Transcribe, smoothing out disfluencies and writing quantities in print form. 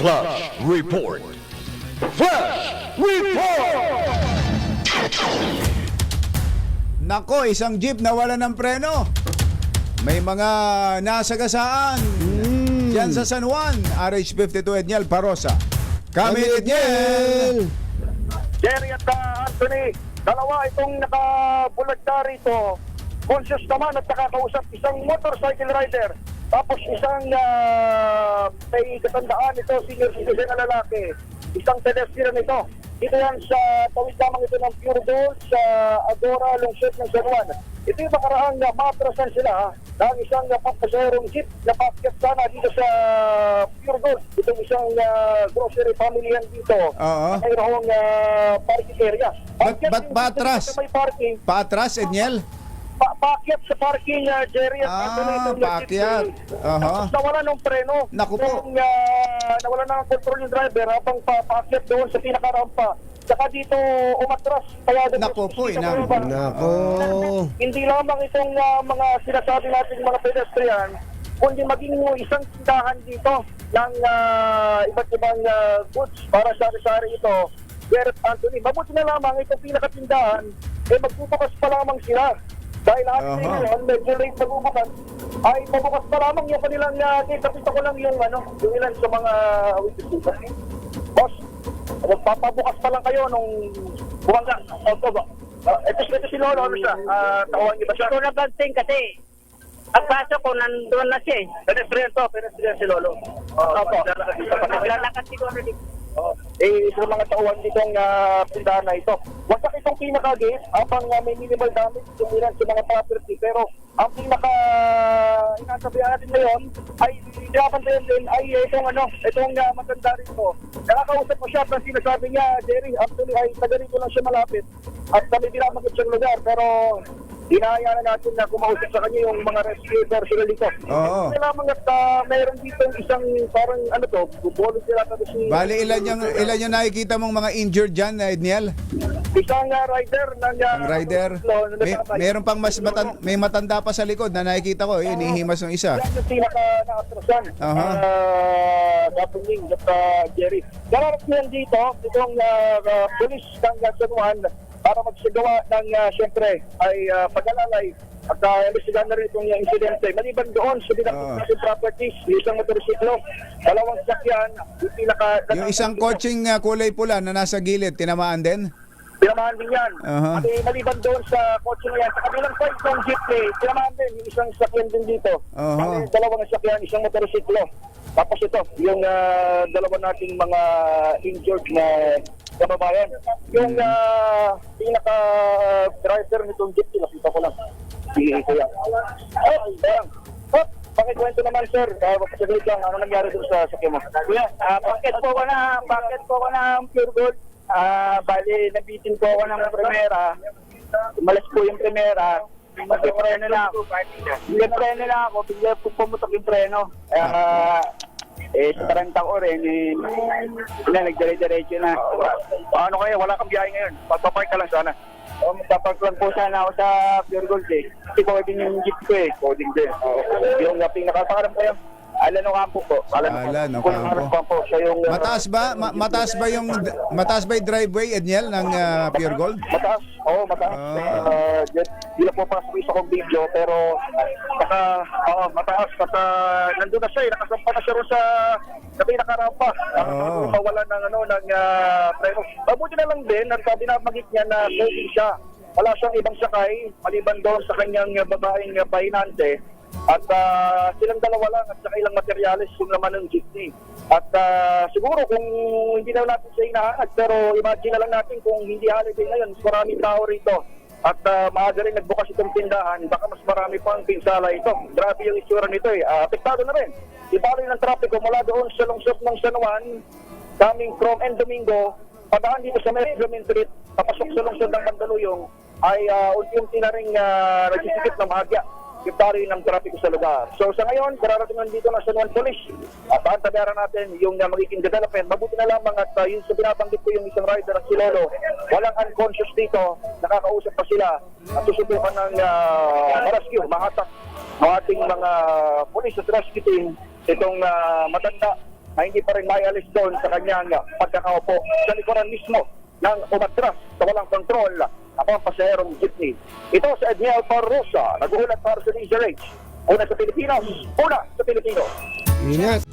Flash Report. Flash Report! Nako, isang jeep nawala ng preno. May mga nasagasaan. Diyan sa San Juan, RH52 Edniel Parosa. Kami Edniel. Jerry at Anthony, dalawa itong nakabulag na rito. Conscious naman at nakakausap isang motorcycle rider. Tapos isang may katandaan ito, senior citizen na lalaki. Isang pedestrian ito. Dito yan sa tawid lamang ito ng Pure Gold sa Agora, lungsod ng San Juan. Ito yung makaraang matrasan sila ng isang pasaherong jeep na pakyat sana dito sa Pure Gold. Itong isang grocery family yan dito. Mayroong parking area. Ba't paatras? May parking. Paatras, Edniel? Paakyat sa parking, Jerry at paakyat. Tapos nawala ng preno. Naku po. Nawala ng control yung driver habang paakyat doon sa pinakarampa. Saka dito umatras. Kaya Naku po, Hindi lamang itong mga sinasabi natin mga pedestrian, kundi maging isang tindahan dito ng iba't ibang goods para sa sari-sari ito. Jerry Anthony, mabuti na lamang itong pinakatindahan, magbubukas pa lamang sila. Dahil natin ngayon, medyo late magbubukas, ay mabukas pa lamang yung kanilang kapita ko lang yung ilan sa mga witnesses. Boss, magpapabukas pa lang kayo nung bumangga. Ito si Lolo, ano siya? Tawag niyo ba siya? Ito na banting kasi ang kaso ko nandun na siya eh. Pedestrian si Lolo. Opo. Naglalakad siguro dito. Isa mga tauhan ditong tindahan na ito. Wasak itong pinaka-gate habang may minimal damage sumiran sa mga property. Pero ang inasabihan natin ngayon ay pinapantayan din ay itong matanda rito. Nakakausap mo siya at ang sinasabi niya, Jerry, actually ay taga rito lang siya malapit at kami binamagod siyang lugar. Pero hinahayaan na natin na kumausap sa kanya yung mga rescue personnel dito. Oo. Lamang at mayroon dito isang parang bubulog sila tapos si... Bali, ilan yung nakikita mong mga injured dyan, Edniel? Isang rider ng... Ang rider. Meron pang may matanda pa sa likod na nakikita ko. Yun, ihimas ng isa. Yan yung pinaka-nakatrasan. Gabuning at Jerry. Dararat niyan dito, itong police ng San Juan para magsagawa ng siyempre ay pag-alalay at imbestigahan na rin itong insidente. Maliban doon sa binakit properties, isang motorsiklo, dalawang sasakyan, Yung isang coaching kulay pula na nasa gilid, tinamaan din? tinamaan din yan. At maliban doon sa kotse na yan, sa kabilang side ng jeepney, tinamaan din yung isang sasakyan din dito. Dalawang sasakyan, isang motorsiklo. Tapos ito, yung dalawa nating mga injured na kababayan. Yung pinaka-driver nitong jeep, nakita ko lang. Sige, kuya. Pakikwento naman, sir. Pasaglit lang, ano nangyari doon sa sakyan mo? Kuya, bakit po ko na Pure Gold? Bali, nabitin po ako ng primera. Umalis po yung primera. Mag-preno na ako. Bigla po pumutok yung preno. Sa 30 ko rin, nagdire-diretso na. Ano kaya? Wala kang biyahe ngayon. Pagpapark ka lang sana. Magpapark lang po sana ako sa Pure Gold eh. Kasi coding yung jeep ko eh. Coding din. Yung pinakapangarap kayo? Alano Campo po. Alano Campo. Mataas ba? Mataas ba yung driveway, Edniel, ng Pure Gold? Mataas. Oo, mataas. Hindi na po pasok sa kong video, pero mataas. Nandun na siya, nakasampa na siya rin sa pinakarampa. Mawala ng preno. Mabuti na lang din, at binamagit niya na saving siya. Wala siyang ibang sakay, maliban doon sa kanyang babaeng pahinante. At silang dalawa lang at saka ilang materyales yung laman ng jeepney. At siguro kung hindi na natin siya inahangat, pero imagine na lang natin kung hindi holiday ngayon, mas maraming tao rito. At maaga rin nagbukas itong tindahan, baka mas marami pang pinsala ito. Grabe yung itsura nito eh. Apektado na rin. Iba rin ang trapiko mula doon sa lungsod ng San Juan, coming from Domingo, padaan dito sa Metro Street, papasok sa lungsod ng Mandaluyong, ay unti-unti na rin nagsisikip ng mahagya. Ipari ng trapiko sa lugar. So sa ngayon, kararating dito ng San Juan Police at tabayaran natin yung magiging development. Mabuti na lamang at yung sa binabanggit ko yung isang rider at si Lolo, walang unconscious dito, nakakausap pa sila at susubukan ng rescue, mahatak ng ating mga police at rescue team itong matanda ay hindi pa rin maialis doon sa kanyang pagkakaupo sa likuran mismo ng umatras sa walang kontrol ako ang pasaherong jeepney. Ito sa Edniel Parrosa, naguhulat para sa DZRH. Una sa Pilipinas, una sa Pilipino. Ingat.